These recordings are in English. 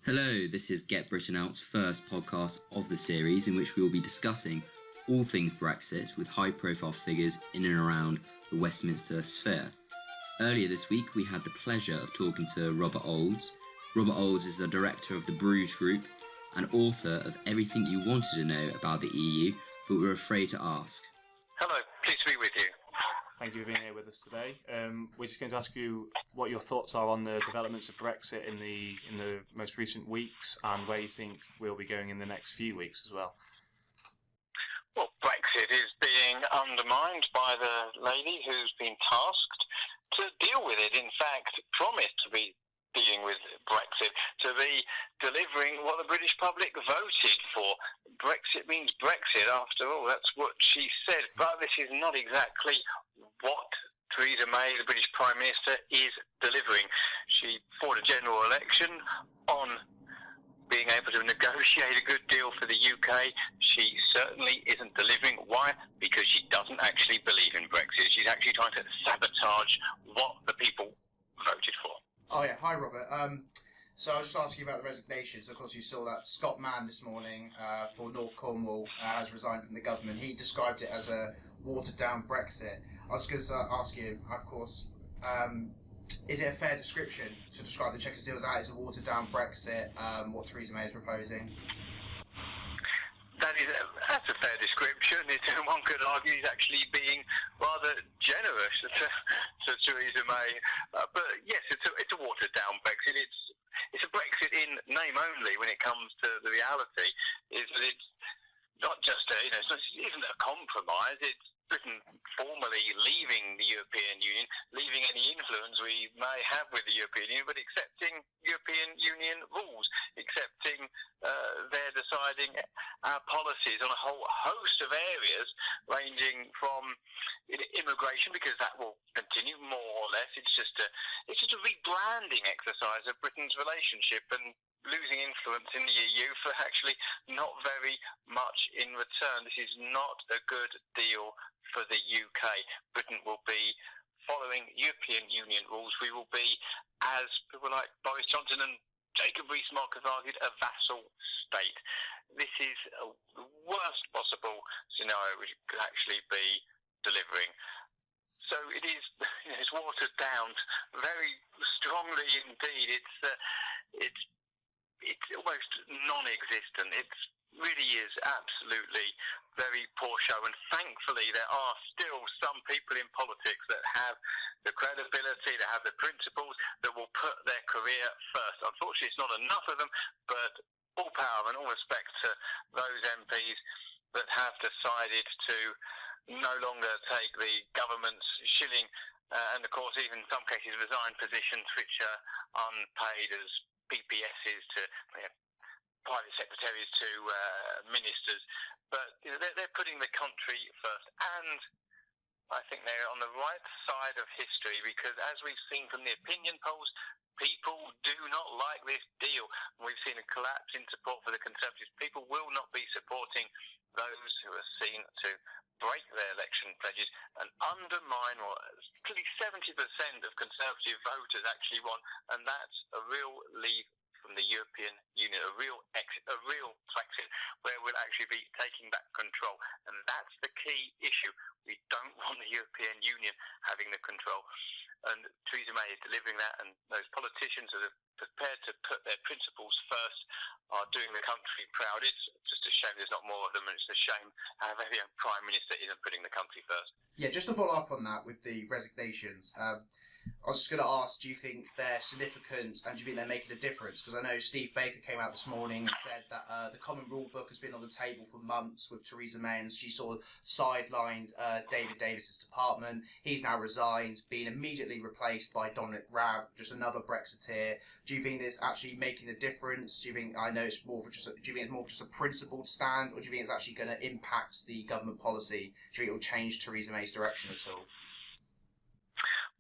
Hello, this is Get Britain Out's first podcast of the series in which we will be discussing all things Brexit with high-profile figures in and around the Westminster sphere. Earlier this week, we had the pleasure of talking to Robert Oulds. Robert Oulds is the director of the Bruges Group and author of Everything You Wanted to Know About the EU, but were afraid to ask. Hello, pleased to be with you. Thank you for being here with us today. We're just going to ask you what your thoughts are on the developments of Brexit in the most recent weeks, and where you think we'll be going in the next few weeks as well. Well, Brexit is being undermined by the lady who's been tasked to deal with it. In fact, promised to be dealing with Brexit, to be delivering what the British public voted for. Brexit means Brexit, after all. That's what she said. But this is not exactly what Theresa May, the British Prime Minister, is delivering. She fought a general election on being able to negotiate a good deal for the UK. She certainly isn't delivering. Why? Because she doesn't actually believe in Brexit. She's actually trying to sabotage what the people voted for. Oh yeah, hi Robert. So I was just asking about the resignations. Of course, you saw that Scott Mann this morning for North Cornwall has resigned from the government. He described it as a watered-down Brexit. I was going to ask you, of course, is it a fair description to describe the Chequers deal as a watered-down Brexit, what Theresa May is proposing? That's a fair description. One could argue he's actually being rather generous to Theresa May. But yes, it's a watered-down Brexit. It's a Brexit in name only when it comes to the reality. Is that it's not just it isn't a compromise. It's Britain formally leaving the European Union, leaving any influence we may have with the European Union, but accepting European Union rules, accepting their deciding our policies on a whole host of areas, ranging from immigration, because that will continue more or less. It's just a rebranding exercise of Britain's relationship and losing influence in the EU for actually not very much in return. This is not a good deal for the UK. Britain will be following European Union rules. We will be, as people like Boris Johnson and Jacob Rees-Mogg have argued, a vassal state. This is the worst possible scenario we could actually be delivering. So it's watered down very strongly indeed. It's almost non-existent. It really is absolutely very poor show, and thankfully there are still some people in politics that have the credibility, that have the principles, that will put their career first. Unfortunately, it's not enough of them, but all power and all respect to those MPs that have decided to no longer take the government's shilling and, of course, even in some cases resign positions which are unpaid as PPSs to private secretaries to ministers. But they're putting the country first, and I think they're on the right side of history, because as we've seen from the opinion polls, people do not like this deal. We've seen a collapse in support for the Conservatives. People will not be supporting those who are seen to break their election pledges and undermine what nearly 70% of Conservative voters actually want, and that's a real leave from the European Union, a real exit, a real Brexit, where we'll actually be taking back control. And that's the key issue. We don't want the European Union having the control. And Theresa May is delivering that, and those politicians that are prepared to put their principles first are doing the country proud. It's just a shame there's not more of them, and it's a shame our very own Prime Minister isn't putting the country first. Yeah, just to follow up on that with the resignations, I was just going to ask, do you think they're significant and do you think they're making a difference? Because I know Steve Baker came out this morning and said that the Common Rule Book has been on the table for months with Theresa May, and she sort of sidelined David Davis's department. He's now resigned, being immediately replaced by Dominic Raab, just another Brexiteer. Do you think this actually making a difference? Do you think it's more for just a principled stand, or do you think it's actually going to impact the government policy? Do you think it will change Theresa May's direction at all?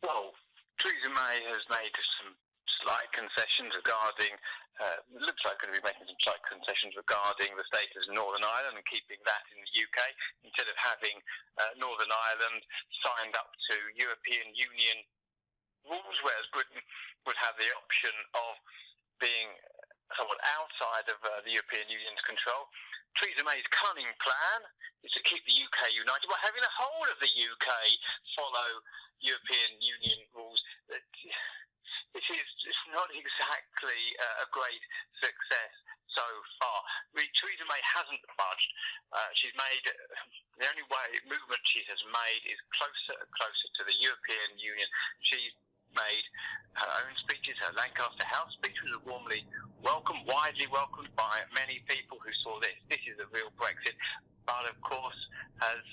Well, Theresa May has made some slight concessions regarding, looks like going to be making some slight concessions regarding the status of Northern Ireland and keeping that in the UK, instead of having Northern Ireland signed up to European Union rules, whereas Britain would have the option of being somewhat outside of the European Union's control. Theresa May's cunning plan is to keep the UK united by having the whole of the UK follow European Union rules. This is not exactly a great success so far. Theresa May hasn't budged. She's made the only movement she has made is closer and closer to the European Union. She's made her own speeches. Her Lancaster House speech was warmly welcomed, widely welcomed by many people who saw this. This is a real Brexit, but of course has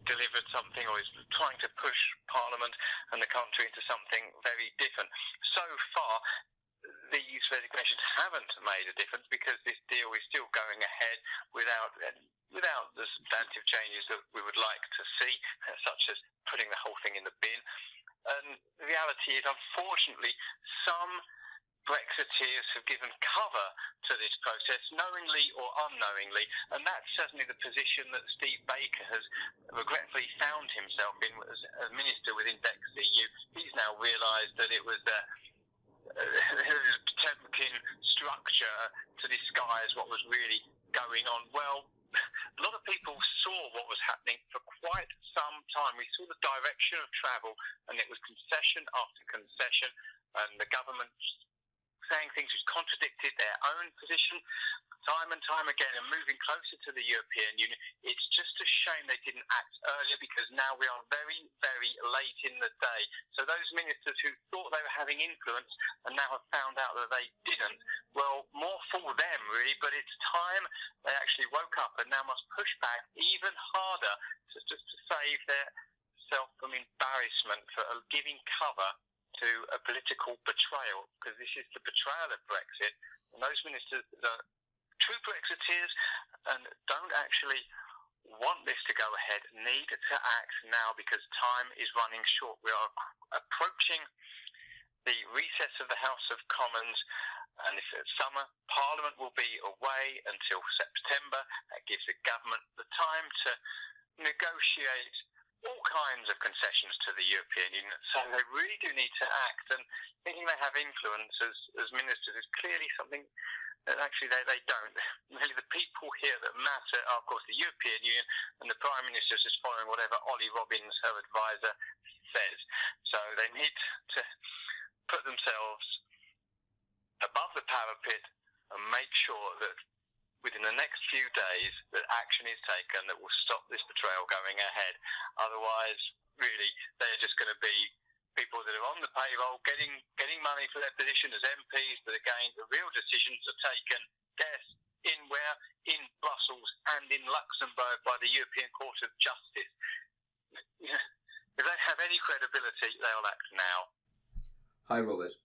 delivered something, or is trying to push Parliament and the country into something very different. So far, these resignations haven't made a difference because this deal is still going ahead without the substantive changes that we would like to see, such as putting the whole thing in the bin. And the reality is, unfortunately, some Brexiteers have given cover to this process, knowingly or unknowingly, and that's certainly the position that Steve Baker has regretfully found himself in as a minister within BexEU. He's now realised that it was a Potemkin structure to disguise what was really going on. Well, a lot of people saw what was happening for quite some time. We saw the direction of travel, and it was concession after concession, and the government saying things which contradicted their own position time and time again, and moving closer to the European Union. It's just a shame they didn't act earlier, because now we are very, very late in the day. So those ministers who thought they were having influence and now have found out that they didn't, well, more for them really, but it's time they actually woke up and now must push back even harder just to save their self from embarrassment for giving cover to a political betrayal, because this is the betrayal of Brexit. And those ministers are true Brexiteers and don't actually want this to go ahead, need to act now, because time is running short. We are approaching the recess of the House of Commons, and if it's summer, Parliament will be away until September. That gives the government the time to negotiate all kinds of concessions to the European Union. So they really do need to act, and thinking they have influence as ministers is clearly something that actually they don't. Really, the people here that matter are, of course, the European Union, and the Prime Minister is just following whatever Ollie Robbins, her advisor, says. So they need to put themselves above the parapet and make sure that within the next few days that action is taken that will stop this betrayal going ahead. Otherwise, really, they're just going to be people that are on the payroll getting money for their position as MPs, but again, the real decisions are taken, yes, in Brussels and in Luxembourg by the European Court of Justice. If they have any credibility, they'll act now. Hi, Robert.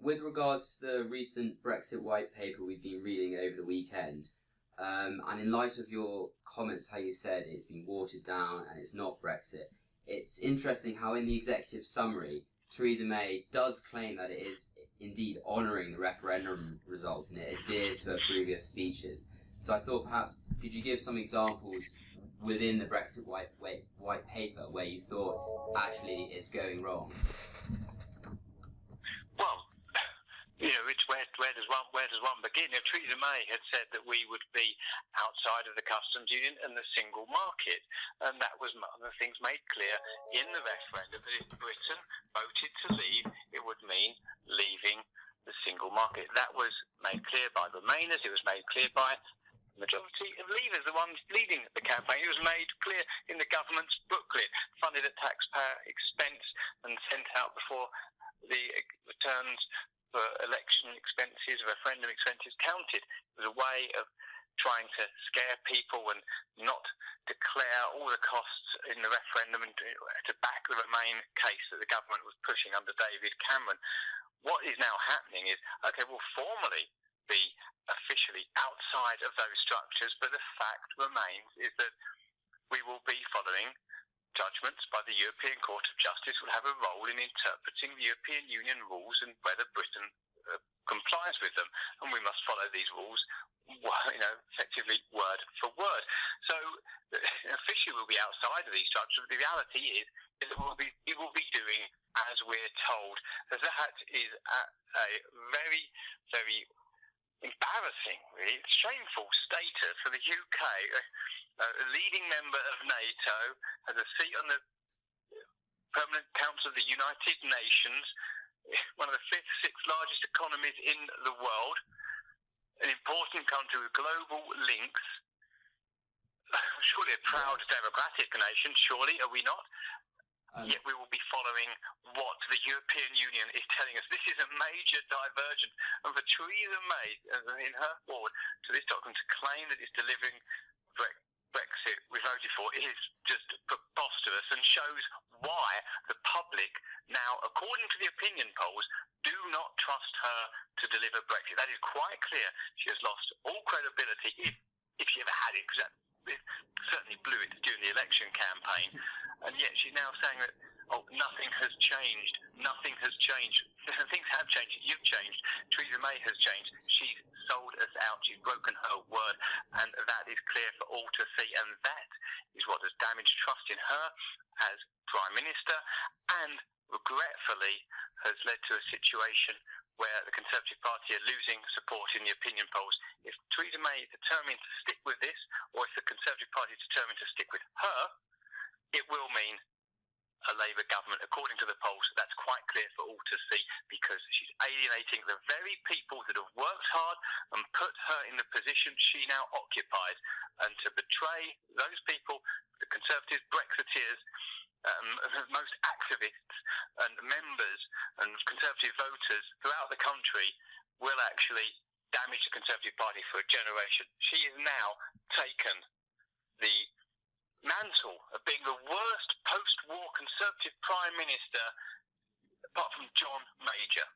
With regards to the recent Brexit white paper we've been reading over the weekend, and in light of your comments, how you said it's been watered down and it's not Brexit, it's interesting how in the executive summary, Theresa May does claim that it is indeed honouring the referendum result and it adheres to her previous speeches. So I thought perhaps, could you give some examples within the Brexit white paper where you thought actually it's going wrong? Well, where does one begin? Theresa May had said that we would be outside of the customs union and the single market, and that was one of the things made clear in the referendum, that if Britain voted to leave, it would mean leaving the single market. That was made clear by Remainers. It was made clear by the majority of Leavers, the ones leading the campaign. It was made clear in the government's booklet, funded at taxpayer expense and sent out before the returns for election expenses, referendum expenses counted. It was a way of trying to scare people and not declare all the costs in the referendum and to back the Remain case that the government was pushing under David Cameron. What is now happening is, okay, we'll formally be officially outside of those structures, but the fact remains is that we will be following judgments by the European Court of Justice, will have a role in interpreting the European Union rules and whether Britain complies with them, and we must follow these rules, effectively word for word. So officially we'll be outside of these structures, but the reality is that we will be doing as we're told. That is a very, very embarrassing, really. It's shameful status for the UK. A leading member of NATO has a seat on the Permanent Council of the United Nations, one of the fifth, sixth largest economies in the world, an important country with global links, surely a proud democratic nation, surely, are we not? Yet we will be following what the European Union is telling us. This is a major divergence. And for Theresa May, in her forward to this document, to claim that it's delivering Brexit we voted for is just preposterous and shows why the public now, according to the opinion polls, do not trust her to deliver Brexit. That is quite clear. She has lost all credibility, if she ever had it, because it certainly blew it during the election campaign. And yet she's now saying that, nothing has changed. Nothing has changed. Things have changed. You've changed. Theresa May has changed. She's sold us out. She's broken her word. And that is clear for all to see. And that is what has damaged trust in her as Prime Minister, and regretfully has led to a situation where the Conservative Party are losing support in the opinion polls. If Theresa May is determined to stick with this, or if the Conservative Party is determined to stick with her, it will mean a Labour government, according to the polls. That's quite clear for all to see, because she's alienating the very people that have worked hard and put her in the position she now occupies. And to betray those people, the Conservative Brexiteers, most activists and members and Conservative voters throughout the country, will actually damage the Conservative Party for a generation. She has now taken the mantle of being the worst post-war Conservative Prime Minister, apart from John Major.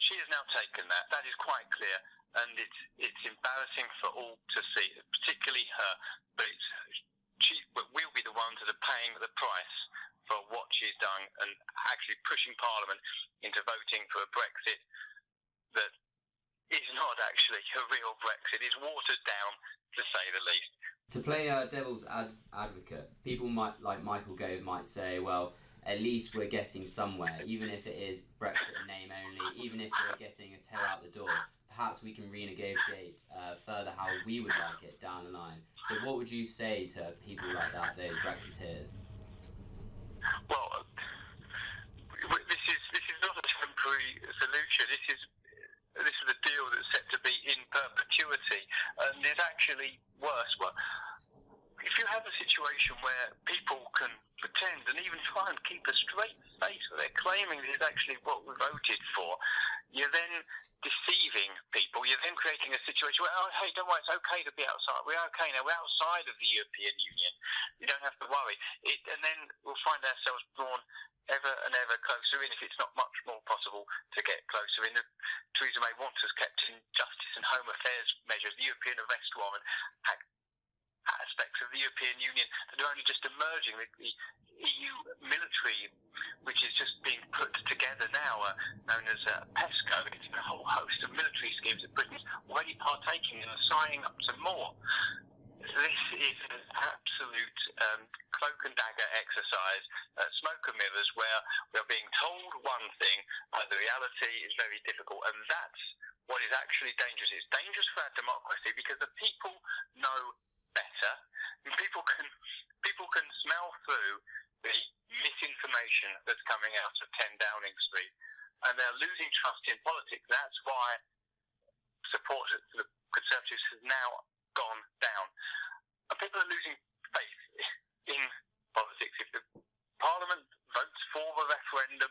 She has now taken that. That is quite clear, and it's embarrassing for all to see, particularly her. But she will be the ones that are paying the price for what she's done, and actually pushing Parliament into voting for a Brexit that is not actually a real Brexit. It's watered down, to say the least. To play devil's advocate, people like Michael Gove might say, well, at least we're getting somewhere, even if it is Brexit in name only, even if we're getting a toe out the door, perhaps we can renegotiate further how we would like it down the line. So what would you say to people like that, those Brexiteers? Well, this is not a temporary solution. This is a deal that's set to be in perpetuity, and it's actually worse. Well, if you have a situation where people can pretend and even try and keep a straight face where they're claiming this is actually what we voted for, you're then deceiving people. You're then creating a situation where, hey, don't worry, it's okay to be outside. We're okay now. We're outside of the European Union. You don't have to worry. And then we'll find ourselves drawn ever and ever closer in, if it's not much more possible to get closer in. Theresa May wants us kept in justice and home affairs measures, the European arrest warrant, aspects of the European Union that are only just emerging. The EU military, which is just being put together now, known as PESCO. It's a whole host of military schemes that Britain's already partaking in and signing up to more. This is an absolute cloak and dagger exercise, smoke and mirrors, where we're being told one thing, the reality is very difficult, and that's what is actually dangerous. It's dangerous for our democracy because the people know better, and people can smell through the misinformation that's coming out of 10 Downing Street, and they're losing trust in politics. That's why support for the Conservatives has now gone down. And people are losing faith in politics. If the Parliament votes for the referendum,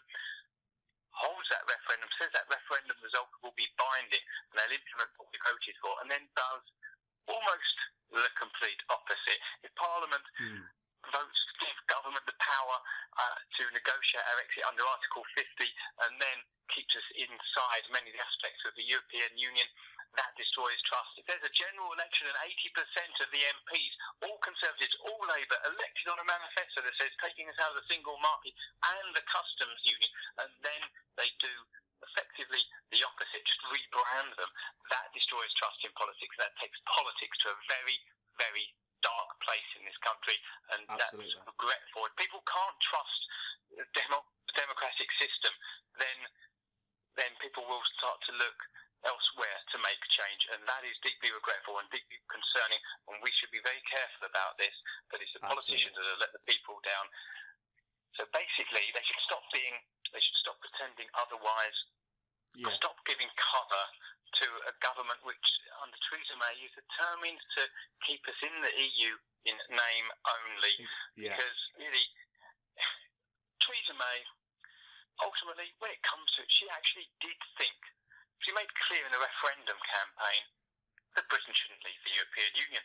holds that referendum, says that referendum result will be binding, and they'll implement what we voted for, and then does almost the complete opposite. If Parliament votes to give government the power to negotiate our exit under Article 50, and then keeps us inside many of the aspects of the European Union, that destroys trust. If there's a general election and 80% of the MPs, all Conservatives, all Labour, elected on a manifesto that says taking us out of the single market and the customs union, and then they do effectively the opposite, just rebrand them, that destroys trust in politics. That takes politics to a very, very dark place in this country, and Absolutely. That's regretful. If people can't trust the democratic system, then people will start to look elsewhere to make change, and that is deeply regretful and deeply concerning, and we should be very careful about this, but it's the politicians that have let the people down. So basically, they should stop pretending otherwise, stop giving cover to a government which, under Theresa May, is determined to keep us in the EU in name only. Because really, Theresa May, ultimately, when it comes to it, she actually did think, she made clear in the referendum campaign that Britain shouldn't leave the European Union.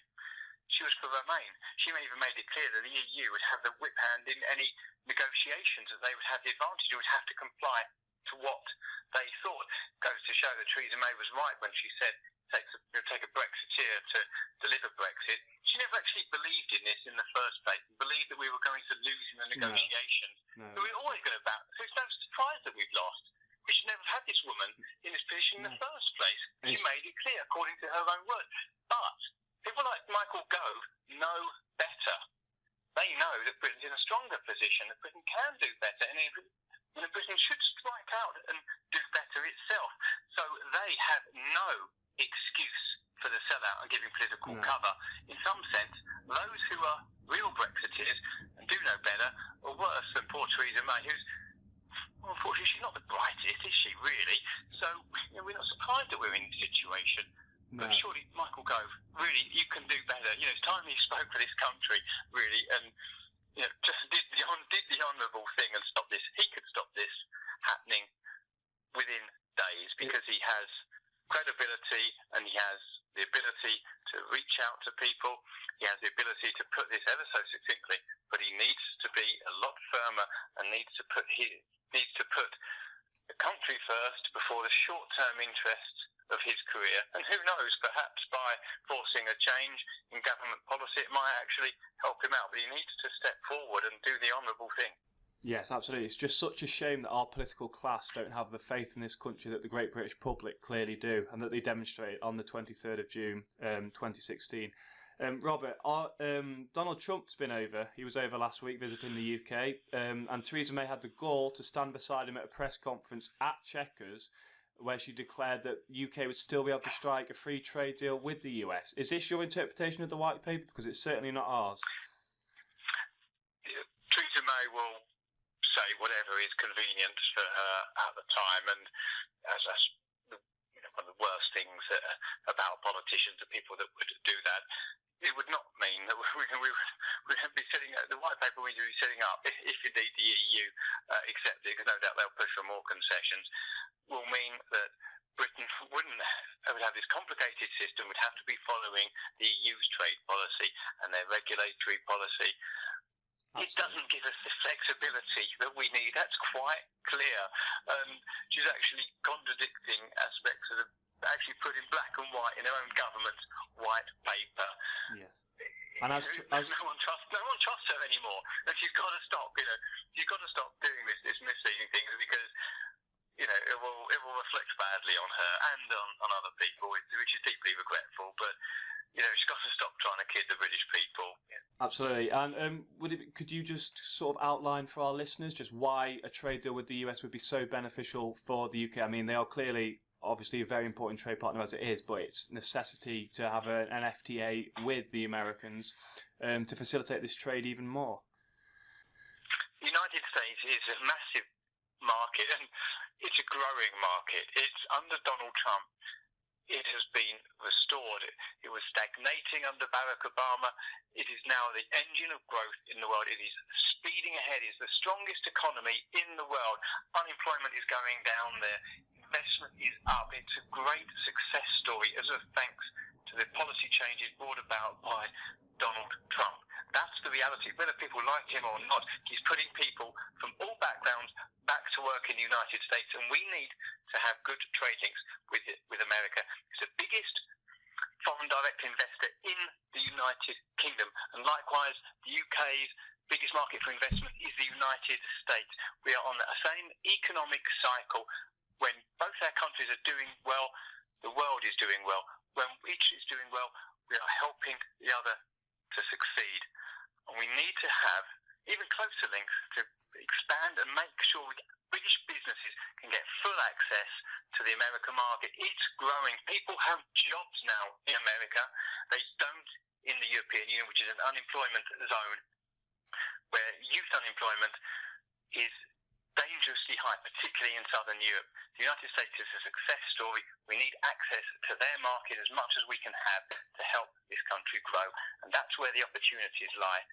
She was for Remain. She even made it clear that the EU would have the whip hand in any negotiations, that they would have the advantage, they would have to comply to what they thought. Goes to show that Theresa May was right when she said it would take a Brexiteer to deliver Brexit. She never actually believed in this in the first place, and believed that we were going to lose in the negotiations. No. So we were always going to battle. So it's no surprise that we've lost. We should never have had this woman in this position in the first place. She made it clear, according to her own words. But people like Michael Gove know better. They know that Britain's in a stronger position, that Britain can do better, and Britain should strike out and do better itself. So they have no excuse for the sellout and giving political cover. In some sense, those who are real Brexiteers and do know better are worse than poor Theresa May, who's, well, unfortunately, she's not the brightest, is she, really? So we're not surprised that we're in this situation. But surely, Michael Gove, really, you can do better. It's time you spoke for this country, really, and just did the honourable thing and stop this. He could stop this happening within days because he has credibility and he has the ability to reach out to people. He has the ability to put this ever so succinctly, but he needs to be a lot firmer and needs to put the country first before the short-term interests of his career. And who knows, perhaps by forcing a change in government policy, it might actually help him out. But he needs to step forward and do the honourable thing. Yes, absolutely. It's just such a shame that our political class don't have the faith in this country that the great British public clearly do, and that they demonstrate on the 23rd of June 2016. Robert, Donald Trump's been over. He was over last week visiting the UK, and Theresa May had the gall to stand beside him at a press conference at Chequers, where she declared that UK would still be able to strike a free trade deal with the US. Is this your interpretation of the white paper? Because it's certainly not ours. Theresa May will say whatever is convenient for her at the time, and as one of the worst things about politicians are people that would do that. It would not mean that we would be setting the white paper we would be setting up, if indeed the EU accepts it, because no doubt they'll push for more concessions, will mean that Britain would have this complicated system, would have to be following the EU's trade policy and their regulatory policy. Absolutely. It doesn't give us the flexibility that we need. That's quite clear. She's actually contradicting aspects that are actually put in black and white in her own government's white paper. Yes. And no one trusts her anymore, and she's got to stop. She's got to stop doing this misleading things, because it will reflect badly on her and on other people, which is deeply regretful. But she's got to stop trying to kid the British people. Yeah. Absolutely. And could you just sort of outline for our listeners just why a trade deal with the US would be so beneficial for the UK? I mean, they are clearly, obviously, a very important trade partner as it is, but it's necessity to have an FTA with the Americans to facilitate this trade even more. The United States is a massive market, and it's a growing market. It's under Donald Trump. It has been restored. It was stagnating under Barack Obama. It is now the engine of growth in the world. It is speeding ahead. It's the strongest economy in the world. Unemployment is going down there. Investment is up. It's a great success story as a thanks to the policy changes brought about by Donald Trump. That's the reality. Whether people like him or not, he's putting people from all backgrounds back to work in the United States, and we need to have good trade links with America. It's the biggest foreign direct investor in the United Kingdom, and likewise, the UK's biggest market for investment is the United States. We are on the same economic cycle. When both our countries are doing well, the world is doing well. When each is doing well, we are helping the other to succeed. And we need to have even closer links to expand and make sure British businesses can get full access to the American market. It's growing. People have jobs now in America. They don't in the European Union, which is an unemployment zone where youth unemployment is dangerously high, particularly in southern Europe. The United States is a success story. We need access to their market as much as we can have to help this country grow. And that's where the opportunities lie.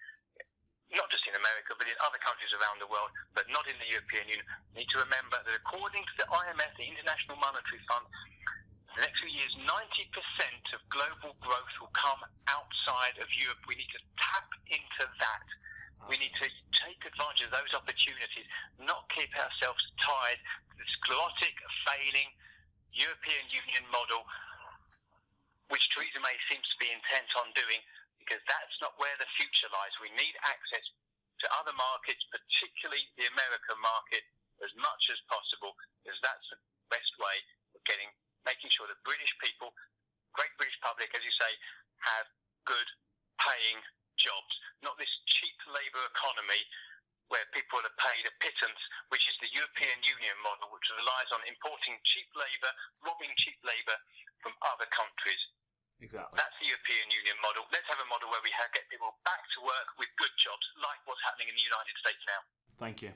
Not just in America, but in other countries around the world, but not in the European Union. We need to remember that according to the IMF, the International Monetary Fund, the next few years, 90% of global growth will come outside of Europe. We need to tap into that. We need to take advantage of those opportunities, not keep ourselves tied to this sclerotic, failing European Union model, which Theresa May seems to be intent on doing, because that's not where the future lies. We need access to other markets, particularly the American market, as much as possible, because that's the best way of making sure that British people, great British public, as you say, have good paying jobs, not this cheap labour economy where people are paid a pittance, which is the European Union model, which relies on importing cheap labour, robbing cheap labour from other countries. Exactly. That's the European Union model. Let's have a model where we get people back to work with good jobs, like what's happening in the United States now. Thank you.